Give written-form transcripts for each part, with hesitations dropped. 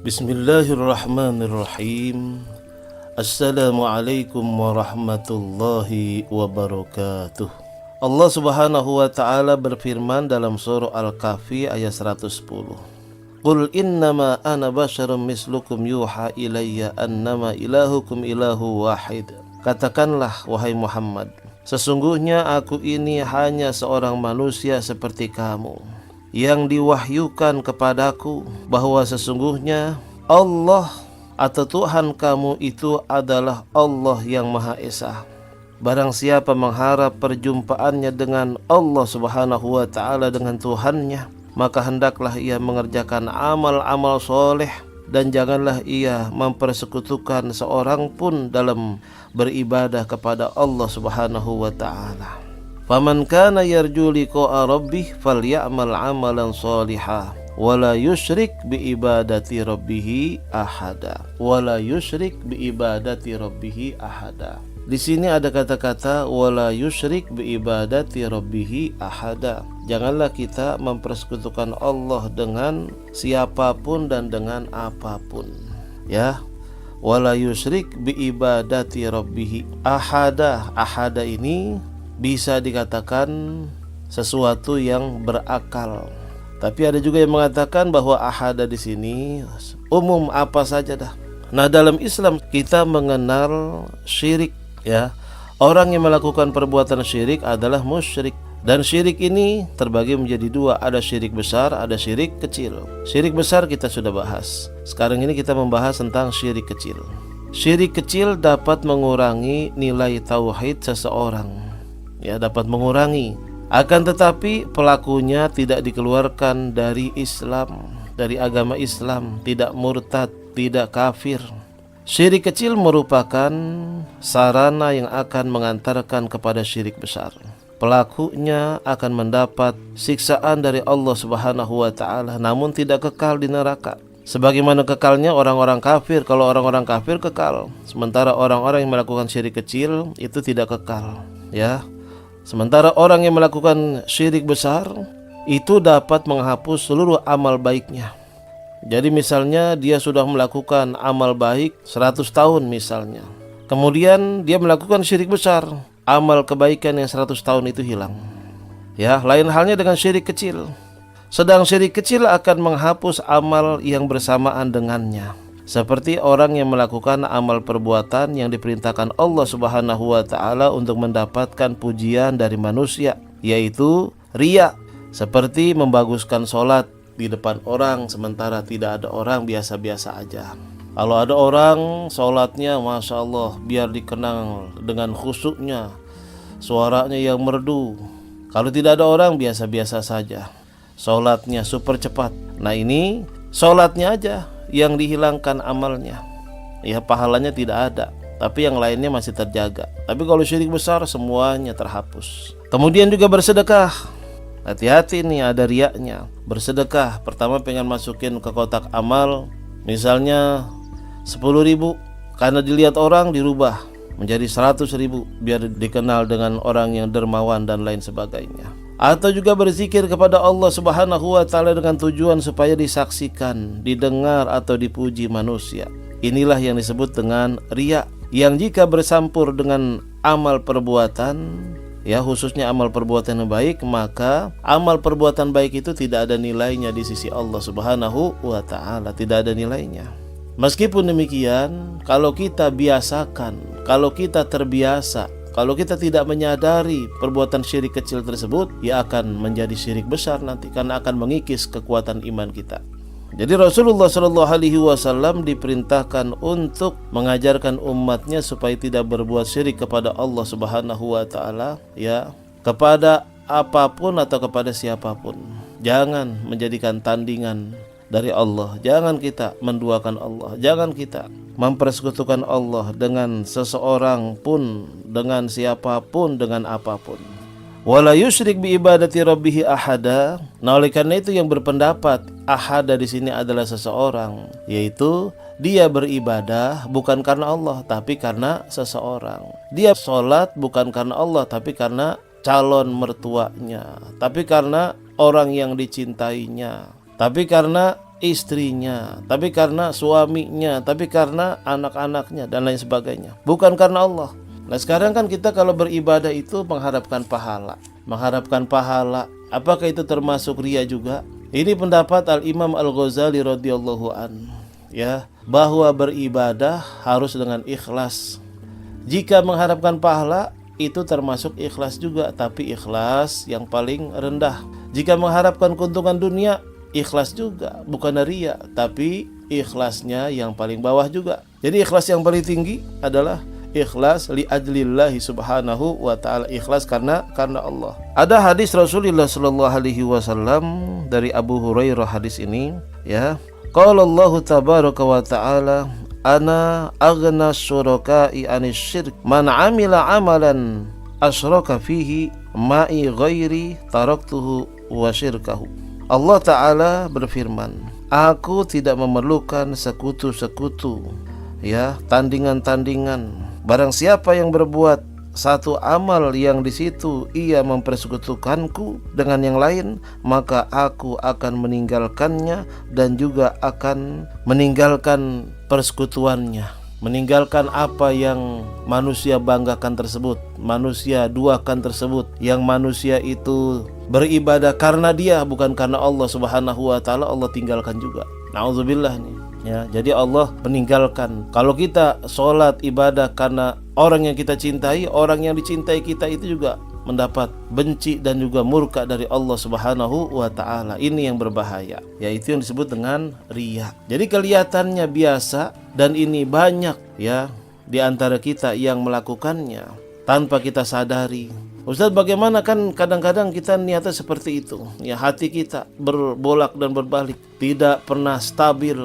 Bismillahirrahmanirrahim. Assalamualaikum warahmatullahi wabarakatuh. Allah Subhanahu wa ta'ala berfirman dalam surah Al-Kahfi ayat 110. Qul innama ana basyarum mislukum yuha ilayya annama ilahukum ilahu wahid. Katakanlah wahai Muhammad, sesungguhnya aku ini hanya seorang manusia seperti kamu, yang diwahyukan kepadaku bahwa sesungguhnya Allah atau Tuhan kamu itu adalah Allah yang Maha Esa. Barang siapa mengharap perjumpaannya dengan Allah Subhanahu wa ta'ala, dengan Tuhannya, maka hendaklah ia mengerjakan amal-amal soleh dan janganlah ia mempersekutukan seorang pun dalam beribadah kepada Allah Subhanahu wa ta'ala. Faman kana yarju liqa'a rabbih falyamal 'amalan shalihan wala yusyrik bi ibadati rabbih ahada. Wala yusyrik bi ibadati rabbih ahada. Di sini ada kata-kata wala yusyrik bi ibadati rabbih ahada. Janganlah kita mempersekutukan Allah dengan siapapun dan dengan apapun. Ya. Wala yusyrik bi ibadati rabbih ahada. Ahada ini bisa dikatakan sesuatu yang berakal. Tapi ada juga yang mengatakan bahwa ahada di sini umum apa saja dah. Nah, dalam Islam kita mengenal syirik, ya. Orang yang melakukan perbuatan syirik adalah musyrik. Dan syirik ini terbagi menjadi dua, ada syirik besar, ada syirik kecil. Syirik besar kita sudah bahas. Sekarang ini kita membahas tentang syirik kecil. Syirik kecil dapat mengurangi nilai tauhid seseorang, ya, dapat mengurangi. Akan tetapi pelakunya tidak dikeluarkan dari Islam, dari agama Islam, tidak murtad, tidak kafir. Syirik kecil merupakan sarana yang akan mengantarkan kepada syirik besar. Pelakunya akan mendapat siksaan dari Allah Subhanahu wa ta'ala, namun tidak kekal di neraka. Sebagaimana kekalnya orang-orang kafir. Kalau orang-orang kafir kekal, sementara orang-orang yang melakukan syirik kecil itu tidak kekal, ya. Sementara orang yang melakukan syirik besar itu dapat menghapus seluruh amal baiknya. Jadi misalnya dia sudah melakukan amal baik 100 tahun misalnya, kemudian dia melakukan syirik besar, amal kebaikan yang 100 tahun itu hilang. Ya, lain halnya dengan syirik kecil. Sedang syirik kecil akan menghapus amal yang bersamaan dengannya. Seperti orang yang melakukan amal perbuatan yang diperintahkan Allah Subhanahu wa ta'ala untuk mendapatkan pujian dari manusia, yaitu riya. Seperti membaguskan sholat di depan orang sementara tidak ada orang, biasa-biasa aja. Kalau ada orang sholatnya Masya Allah, biar dikenang dengan khusyuknya, suaranya yang merdu. Kalau tidak ada orang, biasa-biasa saja, sholatnya super cepat. Nah, ini sholatnya aja yang dihilangkan amalnya, ya, pahalanya tidak ada, tapi yang lainnya masih terjaga. Tapi kalau syirik besar semuanya terhapus. Kemudian juga bersedekah. Hati-hati nih, ada riaknya. Bersedekah, pertama pengen masukin ke kotak amal misalnya 10.000, karena dilihat orang dirubah menjadi 100.000 biar dikenal dengan orang yang dermawan dan lain sebagainya. Atau juga berzikir kepada Allah Subhanahu wa ta'ala dengan tujuan supaya disaksikan, didengar atau dipuji manusia. Inilah yang disebut dengan riya, yang jika bersampur dengan amal perbuatan, ya, khususnya amal perbuatan yang baik, maka amal perbuatan baik itu tidak ada nilainya di sisi Allah Subhanahu wa ta'ala, tidak ada nilainya. Meskipun demikian, kalau kita biasakan, kalau kita terbiasa, kalau kita tidak menyadari perbuatan syirik kecil tersebut, ia akan menjadi syirik besar nanti, karena akan mengikis kekuatan iman kita. Jadi Rasulullah SAW diperintahkan untuk mengajarkan umatnya supaya tidak berbuat syirik kepada Allah Subhanahu wa ta'ala, ya, kepada apapun atau kepada siapapun. Jangan menjadikan tandingan dari Allah. Jangan kita menduakan Allah. Jangan kita mempersekutukan Allah dengan seseorang pun, dengan siapapun, dengan apapun. Wala yusyrik bi ibadati rabbih ahada. Nah, oleh karena itu yang berpendapat ahada di sini adalah seseorang, yaitu dia beribadah bukan karena Allah tapi karena seseorang. Dia sholat bukan karena Allah tapi karena calon mertuanya, tapi karena orang yang dicintainya, tapi karena istrinya, tapi karena suaminya, tapi karena anak-anaknya dan lain sebagainya, bukan karena Allah. Nah sekarang kan kita kalau beribadah itu mengharapkan pahala. Apakah itu termasuk riya juga? Ini pendapat Al-Imam Al-Ghazali radhiyallahu an, ya, bahwa beribadah harus dengan ikhlas. Jika mengharapkan pahala itu termasuk ikhlas juga, tapi ikhlas yang paling rendah. Jika mengharapkan keuntungan dunia, ikhlas juga, bukan riya, tapi ikhlasnya yang paling bawah juga. Jadi ikhlas yang paling tinggi adalah ikhlas li ajlillahi subhanahu wa ta'ala, ikhlas karena Allah. Ada hadis Rasulullah sallallahu alaihi wasallam dari Abu Hurairah, hadis ini, ya. Qala Allah tabaraka wa ta'ala, ana aghna syuraka'i anis syirk man amila amalan asyraka fihi ma'i ghairi taraktuhu wa syirkahu. Allah Ta'ala berfirman, aku tidak memerlukan sekutu-sekutu, ya, tandingan-tandingan. Barang siapa yang berbuat satu amal yang di situ ia mempersekutukanku dengan yang lain, maka aku akan meninggalkannya dan juga akan meninggalkan persekutuannya, meninggalkan apa yang manusia banggakan tersebut, manusia duakan tersebut, yang manusia itu beribadah karena dia bukan karena Allah subhanahu wa ta'ala, Allah tinggalkan juga. Na'udzubillah nih, ya. Jadi Allah meninggalkan. Kalau kita sholat ibadah karena orang yang kita cintai, orang yang dicintai kita itu juga mendapat benci dan juga murka dari Allah subhanahu wa ta'ala. Ini yang berbahaya, yaitu yang disebut dengan riya. Jadi kelihatannya biasa dan ini banyak, ya, di antara kita yang melakukannya tanpa kita sadari. Ustaz, bagaimana, kan kadang-kadang kita niatnya seperti itu, ya, hati kita berbolak dan berbalik, tidak pernah stabil.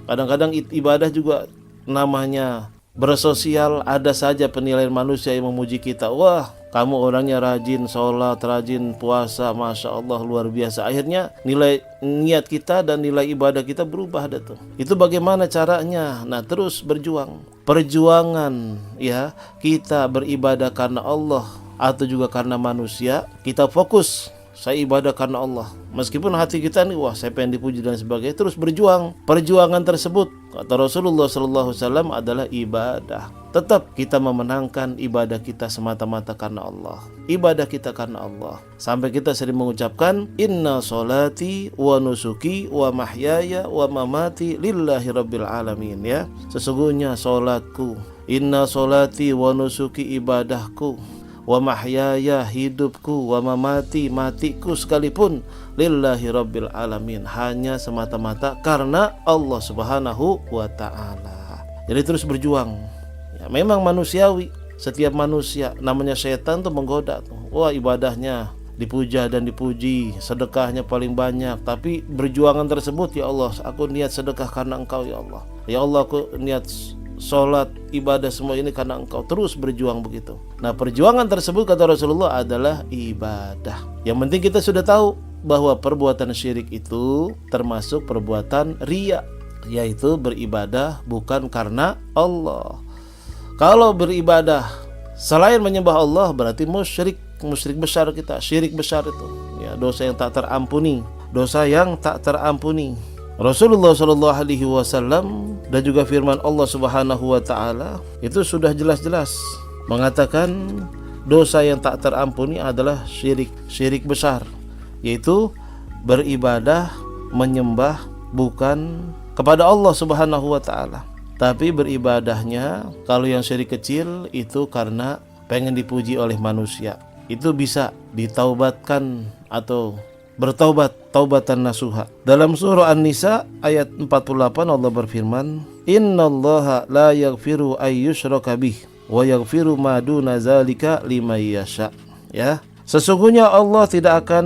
Kadang-kadang ibadah juga namanya bersosial, ada saja penilaian manusia yang memuji kita. Wah, kamu orangnya rajin sholat, rajin puasa, Masya Allah, luar biasa. Akhirnya nilai niat kita dan nilai ibadah kita berubah. Itu bagaimana caranya? Nah, terus berjuang. Perjuangan, ya, kita beribadah karena Allah atau juga karena manusia, kita fokus, saya ibadah karena Allah. Meskipun hati kita nih, wah, saya pengen dipuji dan sebagainya, terus berjuang. Perjuangan tersebut, kata Rasulullah SAW, adalah ibadah. Tetap kita memenangkan ibadah kita semata-mata karena Allah. Ibadah kita karena Allah. Sampai kita sering mengucapkan, inna sholati wa nusuki wa mahyaya wa mamati lillahi rabbil alamin, ya. Sesungguhnya sholatku, inna sholati wa nusuki, ibadahku, wa mahyaya, hidupku, wa mamati, matiku sekalipun, lillahi rabbil alamin, hanya semata-mata karena Allah subhanahu wa ta'ala. Jadi terus berjuang, ya. Memang manusiawi, setiap manusia, namanya setan tuh menggoda tuh. Wah, ibadahnya dipuja dan dipuji, sedekahnya paling banyak, tapi berjuangan tersebut, ya Allah, aku niat sedekah karena Engkau, ya Allah. Ya Allah, aku niat sholat, ibadah, semua ini karena Engkau. Terus berjuang begitu. Nah, perjuangan tersebut, kata Rasulullah, adalah ibadah. Yang penting kita sudah tahu bahwa perbuatan syirik itu termasuk perbuatan riya, yaitu beribadah bukan karena Allah. Kalau beribadah selain menyembah Allah, berarti musyrik besar kita. Syirik besar itu, ya, dosa yang tak terampuni, dosa yang tak terampuni. Rasulullah sallallahu alaihi wasallam dan juga firman Allah Subhanahu wa taala itu sudah jelas-jelas mengatakan dosa yang tak terampuni adalah syirik besar, yaitu beribadah, menyembah bukan kepada Allah Subhanahu wa taala, tapi beribadahnya kalau yang syirik kecil itu karena pengen dipuji oleh manusia. Itu bisa ditaubatkan atau bertaubat, taubatan nasuha. Dalam surah An-Nisa ayat 48 Allah berfirman, innallaha la yaghfiru ayyushraka bih wa yaghfiru ma duna zalika liman yasha. Ya, sesungguhnya Allah tidak akan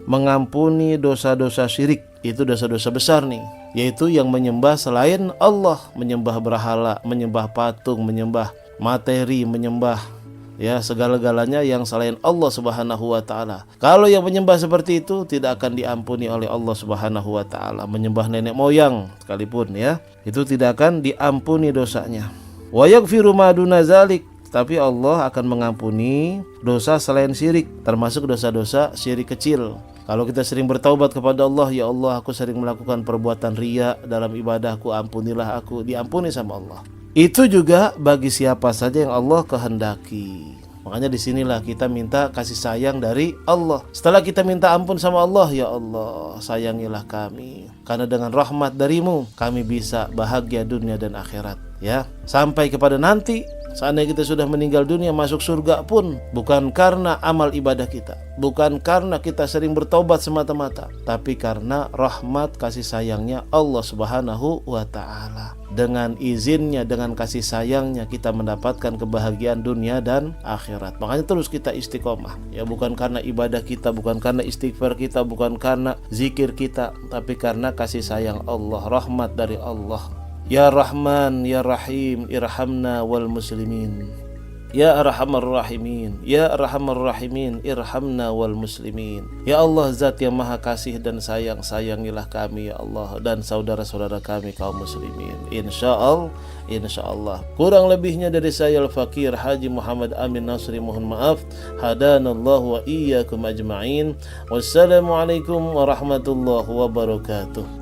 mengampuni dosa-dosa syirik. Itu dosa-dosa besar nih, yaitu yang menyembah selain Allah, menyembah berhala, menyembah patung, menyembah materi, menyembah, ya, segala-galanya yang selain Allah Subhanahu wa taala. Kalau yang menyembah seperti itu tidak akan diampuni oleh Allah Subhanahu wa taala. Menyembah nenek moyang sekalipun, ya, itu tidak akan diampuni dosanya. Wa yaghfiru ma duna zalik, tapi Allah akan mengampuni dosa selain syirik, termasuk dosa-dosa syirik kecil. Kalau kita sering bertaubat kepada Allah, ya Allah aku sering melakukan perbuatan riya dalam ibadahku, ampunilah aku, diampuni sama Allah. Itu juga bagi siapa saja yang Allah kehendaki. Makanya disinilah kita minta kasih sayang dari Allah. Setelah kita minta ampun sama Allah, ya Allah sayangilah kami, karena dengan rahmat darimu kami bisa bahagia dunia dan akhirat. Ya, sampai kepada nanti seandainya kita sudah meninggal dunia masuk surga pun bukan karena amal ibadah kita, bukan karena kita sering bertobat semata-mata, tapi karena rahmat kasih sayangnya Allah Subhanahu wa ta'ala. Dengan izinnya, dengan kasih sayangnya kita mendapatkan kebahagiaan dunia dan akhirat. Makanya terus kita istiqomah, ya, bukan karena ibadah kita, bukan karena istighfar kita, bukan karena zikir kita, tapi karena kasih sayang Allah, rahmat dari Allah. Ya Rahman, Ya Rahim, irhamna wal muslimin. Ya Arhamar Rahimin, Ya Arhamar Rahimin, irhamna wal muslimin. Ya Allah, Zat yang Maha Kasih dan Sayang, sayangilah kami ya Allah dan saudara-saudara kami kaum muslimin. Insyaallah. Kurang lebihnya dari saya Al-Fakir Haji Muhammad Amin Nasri mohon maaf. Hadanallahu wa iyyakum ajma'in. Wassalamualaikum warahmatullahi wabarakatuh.